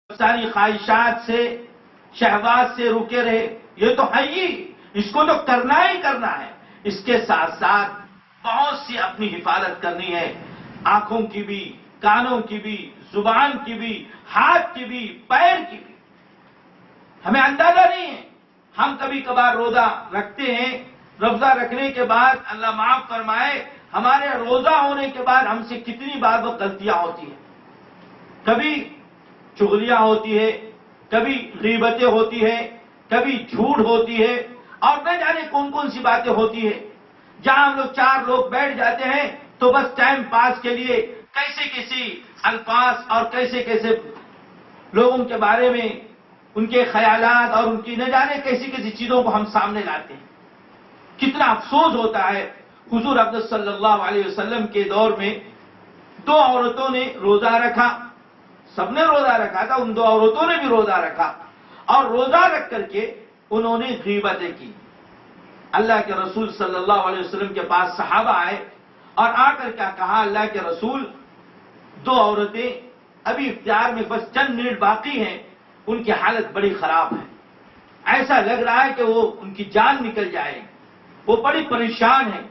ساری خواہشات سے شہوات سے رکے رہے، یہ تو ہے ہی، اس کو تو کرنا ہی کرنا ہے۔ اس کے ساتھ ساتھ بہت سی اپنی حفاظت کرنی ہے، آنکھوں کی بھی، کانوں کی بھی، زبان کی بھی، ہاتھ کی بھی، پیر کی بھی۔ ہمیں اندازہ نہیں ہے، ہم کبھی کبھار روزہ رکھتے ہیں، روزہ رکھنے کے بعد اللہ معاف فرمائے ہمارے روزہ ہونے کے بعد ہم سے کتنی بار وہ غلطیاں ہوتی ہیں۔ کبھی چغلیاں ہوتی ہے، کبھی غیبتیں ہوتی ہے، کبھی جھوٹ ہوتی ہے، اور نہ جانے کون کون سی باتیں ہوتی ہے۔ جہاں ہم لوگ چار لوگ بیٹھ جاتے ہیں تو بس ٹائم پاس کے لیے کیسے کیسی الفاظ اور کیسے کیسے لوگوں کے بارے میں ان کے خیالات اور ان کی نہ جانے کیسی کیسی چیزوں کو ہم سامنے لاتے ہیں۔ کتنا افسوس ہوتا ہے، حضور اقدس صلی اللہ علیہ وسلم کے دور میں دو عورتوں نے روزہ رکھا، سب نے روزہ رکھا تھا، ان دو عورتوں نے بھی روزہ رکھا، اور روزہ رکھ کر کے انہوں نے غیبتیں کی۔ اللہ کے رسول صلی اللہ علیہ وسلم کے پاس صحابہ آئے اور آ کر کیا کہا، اللہ کے رسول دو عورتیں ابھی اختیار میں بس چند منٹ باقی ہیں، ان کی حالت بڑی خراب ہے، ایسا لگ رہا ہے کہ وہ ان کی جان نکل جائے، وہ بڑی پریشان ہیں۔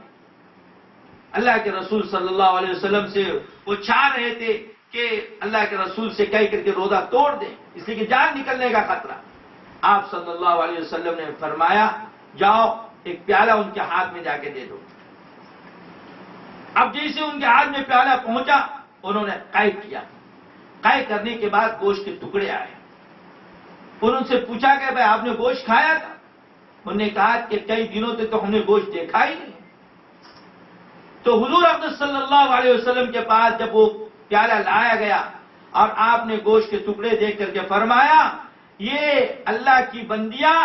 اللہ کے رسول صلی اللہ علیہ وسلم سے وہ چاہ رہے تھے کہ اللہ کے رسول سے کہہ کر کے روزہ توڑ دیں، اس لیے کہ جان نکلنے کا خطرہ۔ آپ صلی اللہ علیہ وسلم نے فرمایا، جاؤ ایک پیالہ ان کے ہاتھ میں جا کے دے دو۔ اب جیسے ان کے ہاتھ میں پیالہ پہنچا، انہوں نے قے کیا، قے کرنے کے بعد گوشت کے ٹکڑے آئے۔ انہوں سے پوچھا کہ بھائی آپ نے گوشت کھایا تھا؟ انہوں نے کہا کہ کئی دنوں تک تو ہم نے گوشت دیکھا ہی نہیں۔ تو حضور اقدس صلی اللہ علیہ وسلم کے پاس جب وہ پیالہ لایا گیا اور آپ نے گوشت کے ٹکڑے دیکھ کر کے فرمایا، یہ اللہ کی بندیاں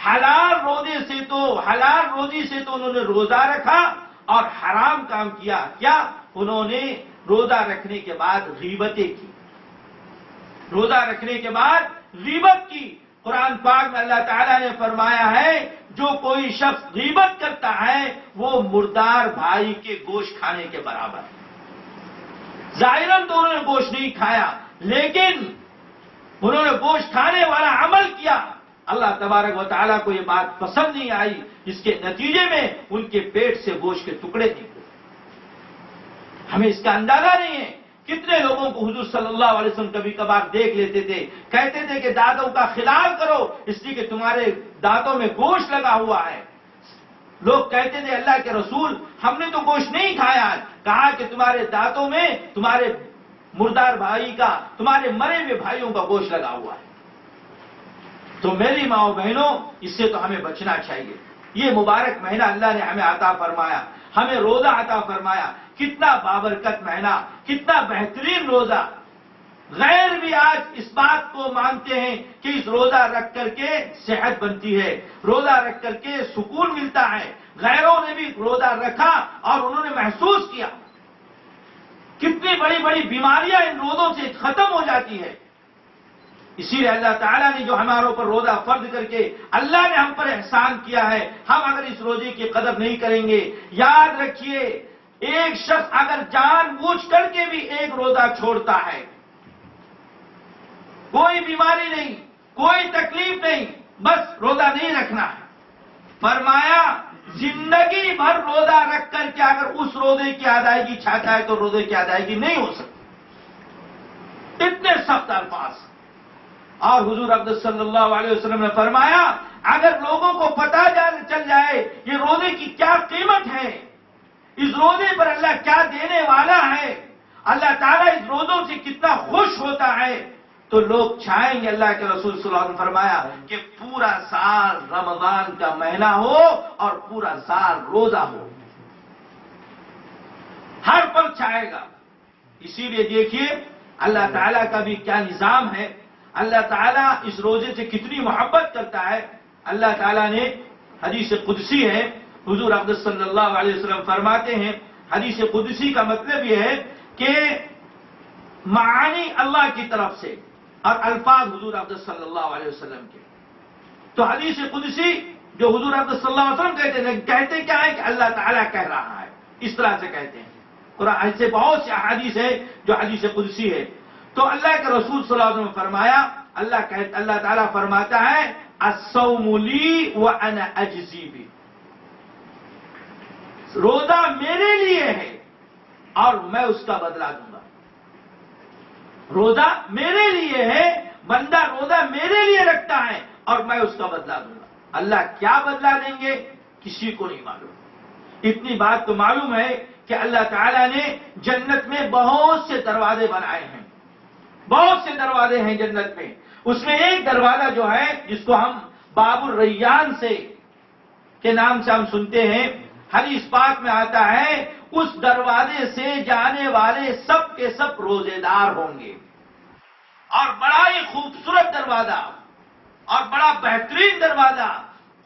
حلال روزی سے تو انہوں نے روزہ رکھا اور حرام کام کیا، کیا انہوں نے روزہ رکھنے کے بعد غیبتیں کی، روزہ رکھنے کے بعد غیبت کی۔ قرآن پاک میں اللہ تعالیٰ نے فرمایا ہے، جو کوئی شخص غیبت کرتا ہے وہ مردار بھائی کے گوشت کھانے کے برابر ہے۔ ظاہراً تو انہوں نے گوشت نہیں کھایا، لیکن انہوں نے گوشت کھانے والا عمل کیا۔ اللہ تبارک و تعالیٰ کو یہ بات پسند نہیں آئی، جس کے نتیجے میں ان کے پیٹ سے گوشت کے ٹکڑے نکلے۔ ہمیں اس کا اندازہ نہیں ہے، کتنے لوگوں کو حضور صلی اللہ علیہ وسلم کبھی کبھار دیکھ لیتے تھے، کہتے تھے کہ دانتوں کا خلال کرو اس لیے کہ تمہارے دانتوں میں گوشت لگا ہوا ہے۔ لوگ کہتے تھے اللہ کے رسول ہم نے تو گوشت نہیں کھایا، کہا کہ تمہارے دانتوں میں تمہارے مردار بھائی کا، تمہارے مرے ہوئے بھائیوں کا گوشت لگا ہوا ہے۔ تو میری ماں و بہنوں، اس سے تو ہمیں بچنا چاہیے۔ یہ مبارک مہینہ اللہ نے ہمیں عطا فرمایا، ہمیں روزہ عطا فرمایا، کتنا بابرکت مہینہ، کتنا بہترین روزہ۔ غیر بھی آج اس بات کو مانتے ہیں کہ اس روزہ رکھ کر کے صحت بنتی ہے، روزہ رکھ کر کے سکون ملتا ہے۔ غیروں نے بھی روزہ رکھا اور انہوں نے محسوس کیا کتنی بڑی بڑی بیماریاں ان روزوں سے ختم ہو جاتی ہے۔ اسی لیے اللہ تعالیٰ نے جو ہمارے اوپر روزہ فرض کر کے اللہ نے ہم پر احسان کیا ہے، ہم اگر اس روزے کی قدر نہیں کریں گے، یاد رکھیے ایک شخص اگر جان بوجھ کر کے بھی ایک روزہ چھوڑتا ہے، کوئی بیماری نہیں، کوئی تکلیف نہیں، بس روزہ نہیں رکھنا ہے، فرمایا زندگی بھر روزہ رکھ کر کے اگر اس روزے کی ادائیگی چاہتا ہے تو روزے کی ادائیگی نہیں ہو سکتی۔ اتنے سخت الفاظ۔ اور حضور اقدس صلی اللہ علیہ وسلم نے فرمایا، اگر لوگوں کو پتہ چل جائے یہ روزے کی کیا قیمت ہے، اس روزے پر اللہ کیا دینے والا ہے، اللہ تعالیٰ اس روزوں سے کتنا خوش ہوتا ہے، تو لوگ چاہیں گے۔ اللہ کے رسول صلی اللہ علیہ وسلم نے فرمایا کہ پورا سال رمضان کا مہینہ ہو اور پورا سال روزہ ہو، ہر پل چاہے گا۔ اسی لیے دیکھیے اللہ تعالیٰ کا بھی کیا نظام ہے، اللہ تعالیٰ اس روزے سے کتنی محبت کرتا ہے۔ اللہ تعالیٰ نے حدیث قدسی ہے، حضور اقدس صلی اللہ علیہ وسلم فرماتے ہیں، حدیث قدسی کا مطلب یہ ہے کہ معانی اللہ کی طرف سے اور الفاظ حضور اقدس صلی اللہ علیہ وسلم کے۔ تو حدیث قدسی جو حضور اقدس صلی اللہ علیہ وسلم کہتے کیا ہے کہ اللہ تعالیٰ کہہ رہا ہے، اس طرح سے کہتے ہیں۔ قرآن سے بہت سے احادیث ہے جو حدیث قدسی ہے۔ تو اللہ کے رسول صلی اللہ علیہ وسلم نے فرمایا اللہ تعالیٰ فرماتا ہے الصوم لی وانا اجزی بہ، روزہ میرے لیے ہے اور میں اس کا بدلہ دوں گا۔ روزہ میرے لیے ہے، بندہ روزہ میرے لیے رکھتا ہے اور میں اس کا بدلہ دوں گا۔ اللہ کیا بدلہ دیں گے کسی کو نہیں معلوم۔ اتنی بات تو معلوم ہے کہ اللہ تعالیٰ نے جنت میں بہت سے دروازے بنائے ہیں، بہت سے دروازے ہیں جنت میں۔ اس میں ایک دروازہ جو ہے جس کو ہم باب الریان سے کے نام سے ہم سنتے ہیں، حدیث پاک میں آتا ہے اس دروازے سے جانے والے سب کے سب روزے دار ہوں گے، اور بڑا ہی خوبصورت دروازہ اور بڑا بہترین دروازہ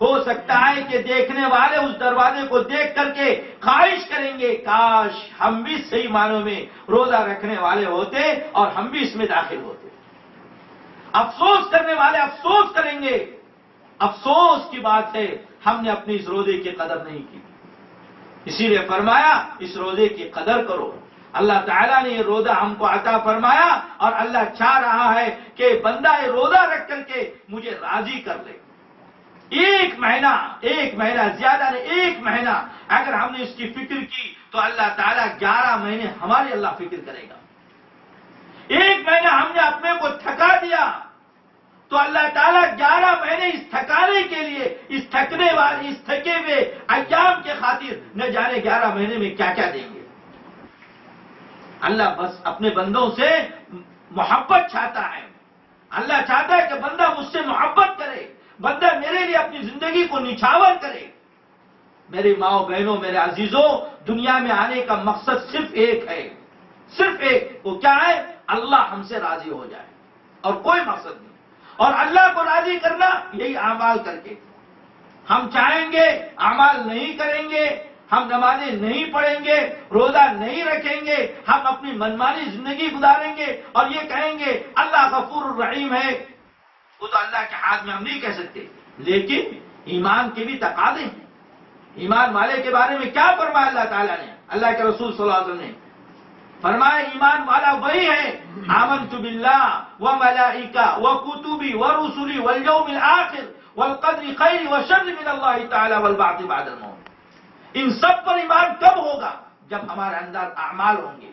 ہو سکتا ہے کہ دیکھنے والے اس دروازے کو دیکھ کر کے خواہش کریں گے کاش ہم بھی صحیح معنوں میں روزہ رکھنے والے ہوتے اور ہم بھی اس میں داخل ہوتے۔ افسوس کرنے والے افسوس کریں گے، افسوس کی بات ہے ہم نے اپنی اس روزے کی قدر نہیں کی۔ اسی لیے فرمایا اس روزے کی قدر کرو۔ اللہ تعالیٰ نے یہ روزہ ہم کو عطا فرمایا اور اللہ چاہ رہا ہے کہ بندہ یہ روزہ رکھ کر کے مجھے راضی کر لے۔ ایک مہینہ زیادہ نہیں، ایک مہینہ اگر ہم نے اس کی فکر کی تو اللہ تعالیٰ 11 مہینے ہماری اللہ فکر کرے گا۔ ایک مہینہ ہم نے اپنے کو تھکا دیا تو اللہ تعالیٰ 11 مہینے اس تھکانے کے لیے، اس تھکے ہوئے ایام کے خاطر نہ جانے 11 مہینے میں کیا کیا دیں گے۔ اللہ بس اپنے بندوں سے محبت چاہتا ہے، اللہ چاہتا ہے کہ بندہ مجھ سے محبت کرے، بندہ میرے لیے اپنی زندگی کو نچھاور کرے۔ میری ماؤں بہنوں، میرے عزیزوں، دنیا میں آنے کا مقصد صرف ایک ہے، صرف ایک، وہ کیا ہے؟ اللہ ہم سے راضی ہو جائے، اور کوئی مقصد نہیں۔ اور اللہ کو راضی کرنا یہی اعمال کر کے۔ ہم چاہیں گے اعمال نہیں کریں گے، ہم نمازیں نہیں پڑھیں گے، روزہ نہیں رکھیں گے، ہم اپنی منمانی زندگی گزاریں گے اور یہ کہیں گے اللہ غفور الرحیم ہے، وہ تو اللہ کے ہاتھ میں ہم نہیں کہہ سکتے۔ لیکن ایمان کے بھی تقاضے ہیں۔ ایمان والے کے بارے میں کیا فرمایا اللہ تعالیٰ نے؟ اللہ کے رسول صلی اللہ علیہ وسلم نے فرمایا ایمان والا وہی ہے آمنت باللہ وملائکہ وکتبی ورسلی والیوم الآخر والقدر خیر وشر من اللہ تعالی والبعث بعد الموت۔ ان سب پر ایمان کب ہوگا؟ جب ہمارے اندر اعمال ہوں گے،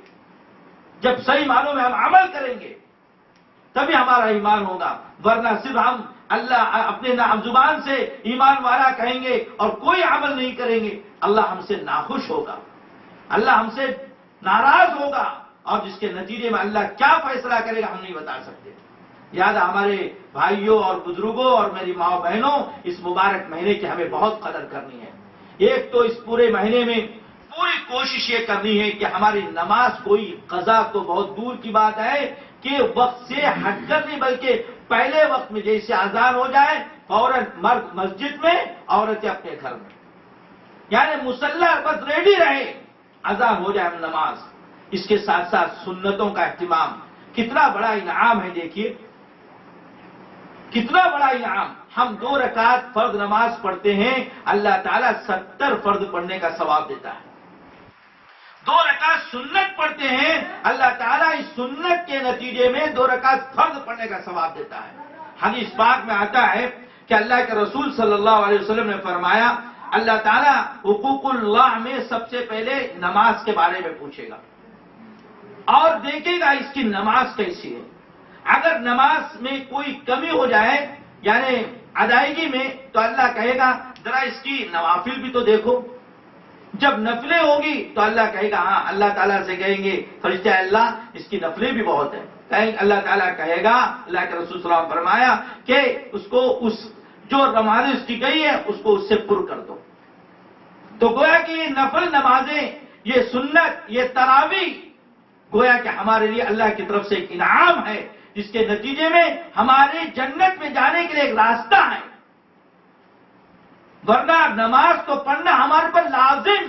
جب صحیح معنوں میں ہم عمل کریں گے تبھی ہمارا ایمان ہوگا، ورنہ صرف ہم اللہ اپنے زبان سے ایمان والا کہیں گے اور کوئی عمل نہیں کریں گے، اللہ ہم سے ناخوش ہوگا، اللہ ہم سے ناراض ہوگا، اور جس کے نتیجے میں اللہ کیا فیصلہ کرے گا ہم نہیں بتا سکتے۔ یاد ہمارے بھائیوں اور بزرگوں اور میری ماں بہنوں، اس مبارک مہینے کی ہمیں بہت قدر کرنی ہے۔ ایک تو اس پورے مہینے میں پوری کوشش یہ کرنی ہے کہ ہماری نماز کوئی قضا تو بہت دور کی بات ہے کہ وقت سے ہٹ کر نہیں، بلکہ پہلے وقت میں جیسے اذان ہو جائے فوراً مرد مسجد میں، عورتیں اپنے گھر میں، یعنی مصلی بس ریڈی رہے، اذان ہو جائے نماز۔ اس کے ساتھ ساتھ سنتوں کا اہتمام، کتنا بڑا انعام ہے، دیکھیے کتنا بڑا انعام۔ ہم 2 رکعت فرض نماز پڑھتے ہیں، اللہ تعالیٰ 70 فرض پڑھنے کا ثواب دیتا ہے۔ 2 رکعت سنت پڑھتے ہیں، اللہ تعالیٰ اس سنت کے نتیجے میں 2 رکعت فرض پڑھنے کا ثواب دیتا ہے۔ حدیث پاک میں آتا ہے کہ اللہ کے رسول صلی اللہ علیہ وسلم نے فرمایا اللہ تعالیٰ حقوق اللہ میں سب سے پہلے نماز کے بارے میں پوچھے گا اور دیکھے گا اس کی نماز کیسی ہے۔ اگر نماز میں کوئی کمی ہو جائے یعنی ادائیگی میں تو اللہ کہے گا ذرا اس کی نوافل بھی تو دیکھو۔ جب نفلیں ہوگی تو اللہ کہے گا ہاں، اللہ تعالیٰ سے کہیں گے فرشتے اللہ اس کی نفلیں بھی بہت ہیں، اللہ تعالیٰ کہے گا، اللہ کے رسول صلی اللہ علیہ وسلم فرمایا کہ اس کو جو نمازیں اس کی گئی ہے اس کو اس سے پر کر دو۔ تو گویا کہ یہ نفل نمازیں، یہ سنت، یہ تراویح گویا کہ ہمارے لیے اللہ کی طرف سے ایک انعام ہے، جس کے نتیجے میں ہمارے جنت میں جانے کے لیے ایک راستہ ہے۔ ورنہ نماز تو پڑھنا ہمارے پر لازم،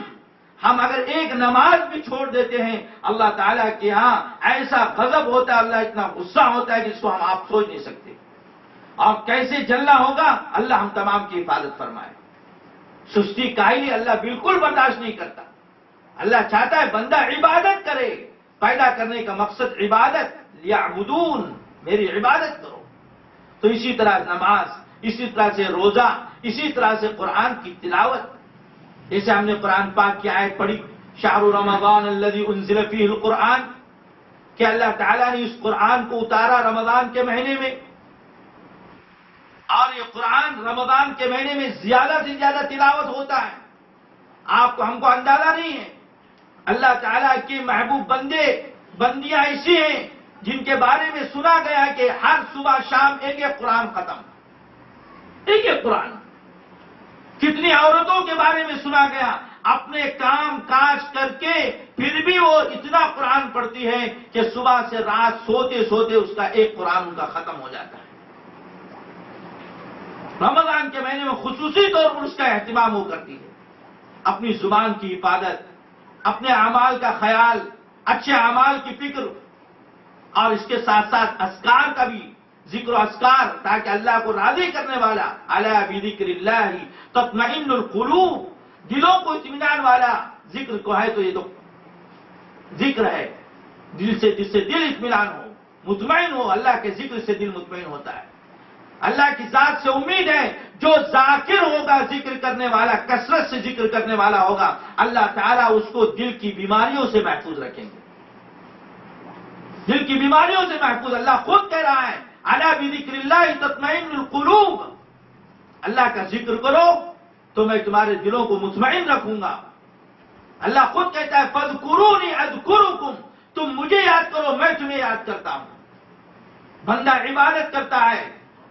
ہم اگر ایک نماز بھی چھوڑ دیتے ہیں اللہ تعالیٰ کے ہاں ایسا غضب ہوتا ہے، اللہ اتنا غصہ ہوتا ہے جس کو آپ سوچ نہیں سکتے، اور کیسے جلنا ہوگا اللہ ہم تمام کی حفاظت فرمائے۔ سستی کاہلی اللہ بالکل برداشت نہیں کرتا، اللہ چاہتا ہے بندہ عبادت کرے، پیدا کرنے کا مقصد عبادت، لیعبدون، میری عبادت کرو۔ تو اسی طرح نماز، اسی طرح سے روزہ، اسی طرح سے قرآن کی تلاوت. جیسے ہم نے قرآن پاک کی آیت پڑھی شہر رمضان الذی انزل فیہ القرآن، کہ اللہ تعالیٰ نے اس قرآن کو اتارا رمضان کے مہینے میں، اور یہ قرآن رمضان کے مہینے میں زیادہ سے زیادہ تلاوت ہوتا ہے. آپ کو ہم کو اندازہ نہیں ہے. اللہ تعالیٰ کے محبوب بندے بندیاں ایسی ہیں جن کے بارے میں سنا گیا کہ ہر صبح شام ایک ایک قرآن ختم، ایک ایک قرآن. کتنی عورتوں کے بارے میں سنا گیا اپنے کام کاج کر کے پھر بھی وہ اتنا قرآن پڑھتی ہے کہ صبح سے رات سوتے سوتے اس کا ایک قرآن ان کا ختم ہو جاتا ہے. رمضان کے مہینے میں خصوصی طور پر اس کا اہتمام وہ کرتی ہے. اپنی زبان کی حفاظت، اپنے اعمال کا خیال، اچھے اعمال کی فکر، اور اس کے ساتھ ساتھ اذکار کا بھی ذکر و اذکار، تاکہ اللہ کو راضی کرنے والا الا بذکر اللہ تطمئن القلوب، دلوں کو اطمینان والا ذکر کو ہے تو یہ تو ذکر ہے دل سے، جس سے دل اطمینان ہو، مطمئن ہو. اللہ کے ذکر سے دل مطمئن ہوتا ہے. اللہ کی ذات سے امید ہے جو ذاکر ہوگا، ذکر کرنے والا، کثرت سے ذکر کرنے والا ہوگا، اللہ تعالیٰ اس کو دل کی بیماریوں سے محفوظ رکھیں گے. دل کی بیماریوں سے محفوظ. اللہ خود کہہ رہا ہے الا بذکر اللہ تطمئن القلوب، اللہ کا ذکر کرو تو میں تمہارے دلوں کو مطمئن رکھوں گا. اللہ خود کہتا ہے فاذکرونی اذکرکم، تم مجھے یاد کرو میں تمہیں یاد کرتا ہوں. بندہ عبادت کرتا ہے،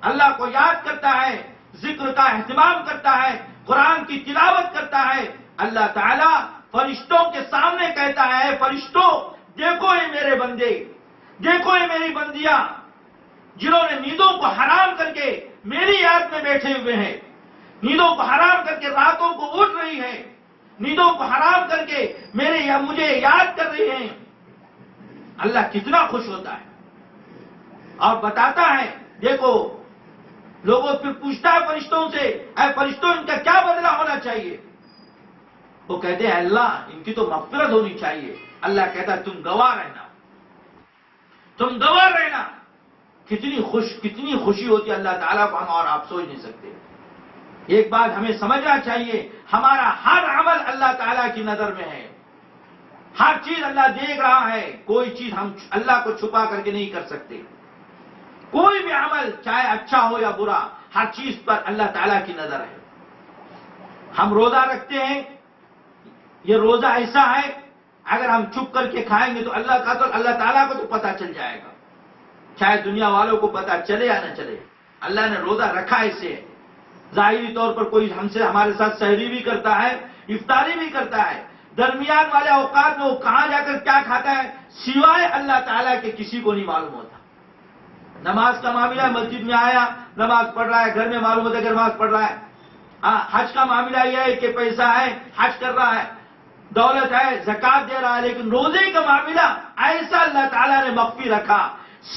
اللہ کو یاد کرتا ہے، ذکر کا اہتمام کرتا ہے، قرآن کی تلاوت کرتا ہے. اللہ تعالیٰ فرشتوں کے سامنے کہتا ہے فرشتوں دیکھو یہ میرے بندے، دیکھو یہ میری بندیاں جنہوں نے نیندوں کو حرام کر کے میری یاد میں بیٹھے ہوئے ہیں، نیندوں کو حرام کر کے راتوں کو اٹھ رہی ہیں، نیندوں کو حرام کر کے مجھے یاد کر رہی ہیں. اللہ کتنا خوش ہوتا ہے اور بتاتا ہے. دیکھو لوگوں پھر پوچھتا ہے فرشتوں سے اے فرشتوں ان کا کیا بدلہ ہونا چاہیے؟ وہ کہتے ہیں اللہ ان کی تو مغفرت ہونی چاہیے. اللہ کہتا ہے تم گواہ رہنا، تم گواہ رہنا. کتنی خوشی ہوتی ہے اللہ تعالیٰ کو، ہم اور آپ سوچ نہیں سکتے. ایک بات ہمیں سمجھنا چاہیے، ہمارا ہر عمل اللہ تعالیٰ کی نظر میں ہے. ہر چیز اللہ دیکھ رہا ہے. کوئی چیز ہم اللہ کو چھپا کر کے نہیں کر سکتے. کوئی بھی عمل چاہے اچھا ہو یا برا، ہر چیز پر اللہ تعالیٰ کی نظر ہے. ہم روزہ رکھتے ہیں، یہ روزہ ایسا ہے اگر ہم چھپ کر کے کھائیں گے تو اللہ تعالیٰ کو تو پتہ چل جائے گا، چاہے دنیا والوں کو پتہ چلے یا نہ چلے. اللہ نے روزہ رکھا اسے. ظاہری طور پر کوئی ہمارے ساتھ سحری بھی کرتا ہے، افطاری بھی کرتا ہے، درمیان والے اوقات میں وہ کہاں جا کر کیا کھاتا ہے سوائے اللہ تعالیٰ کے کسی کو نہیں معلوم ہوتا. نماز کا معاملہ ہے، مسجد میں آیا نماز پڑھ رہا ہے، گھر میں معلوم ہوتا ہے کہ نماز پڑھ رہا ہے. حج کا معاملہ یہ ہے کہ پیسہ ہے حج کر رہا ہے، دولت ہے زکات دے رہا ہے. لیکن روزے کا معاملہ ایسا اللہ تعالیٰ نے مخفی رکھا،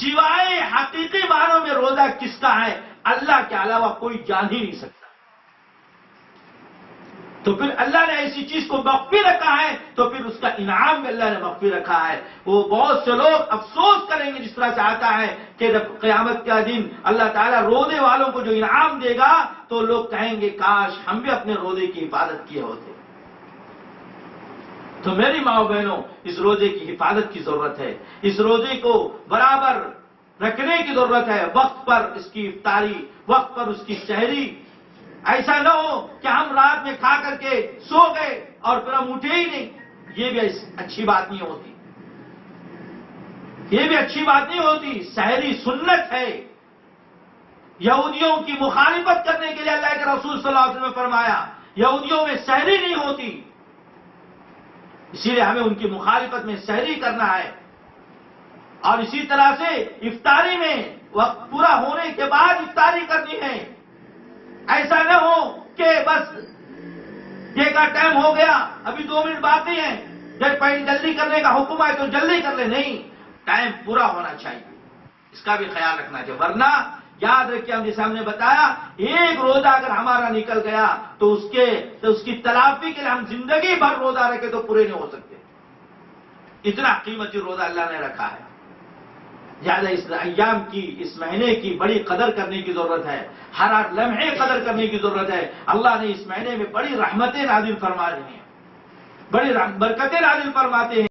سوائے حقیقی معنوں میں روزہ کس کا ہے اللہ کے علاوہ کوئی جان ہی نہیں سکتا. تو پھر اللہ نے ایسی چیز کو مخفی رکھا ہے تو پھر اس کا انعام بھی اللہ نے مخفی رکھا ہے. وہ بہت سے لوگ افسوس کریں گے جس طرح سے آتا ہے کہ جب قیامت کا دن اللہ تعالیٰ روزے والوں کو جو انعام دے گا تو لوگ کہیں گے کاش ہم بھی اپنے روزے کی حفاظت کیے ہوتے. تو میری ماں بہنوں اس روزے کی حفاظت کی ضرورت ہے. اس روزے کو برابر رکھنے کی ضرورت ہے. وقت پر اس کی افطاری، وقت پر اس کی سحری. ایسا نہ ہو کہ ہم رات میں کھا کر کے سو گئے اور پھر ہم اٹھے ہی نہیں. یہ بھی اچھی بات نہیں ہوتی، یہ بھی اچھی بات نہیں ہوتی. سحری سنت ہے. یہودیوں کی مخالفت کرنے کے لیے اللہ کے رسول صلی اللہ علیہ وسلم نے فرمایا یہودیوں میں سحری نہیں ہوتی، اسی لیے ہمیں ان کی مخالفت میں سحری کرنا ہے. اور اسی طرح سے افطاری میں وقت پورا ہونے کے بعد افطاری کرنی ہے. ایسا نہ ہو کہ بس یہ کا ٹائم ہو گیا ابھی 2 منٹ باقی ہیں، جب پہلے جلدی کرنے کا حکم آئے تو جلدی کر لیں. نہیں، ٹائم پورا ہونا چاہیے، اس کا بھی خیال رکھنا چاہیے. ورنہ یاد رکھیے ہم جیسے ہم نے بتایا ایک روزہ اگر ہمارا نکل گیا تو اس کی تلافی کے لیے ہم زندگی بھر روزہ رکھے تو پورے نہیں ہو سکتے. اتنا قیمتی روزہ اللہ نے رکھا ہے. زیادہ اس ایام کی، اس مہینے کی بڑی قدر کرنے کی ضرورت ہے، ہر لمحے قدر کرنے کی ضرورت ہے۔ اللہ نے اس مہینے میں بڑی رحمتیں نازل فرما رہی ہیں، بڑی برکتیں نازل فرماتے ہیں۔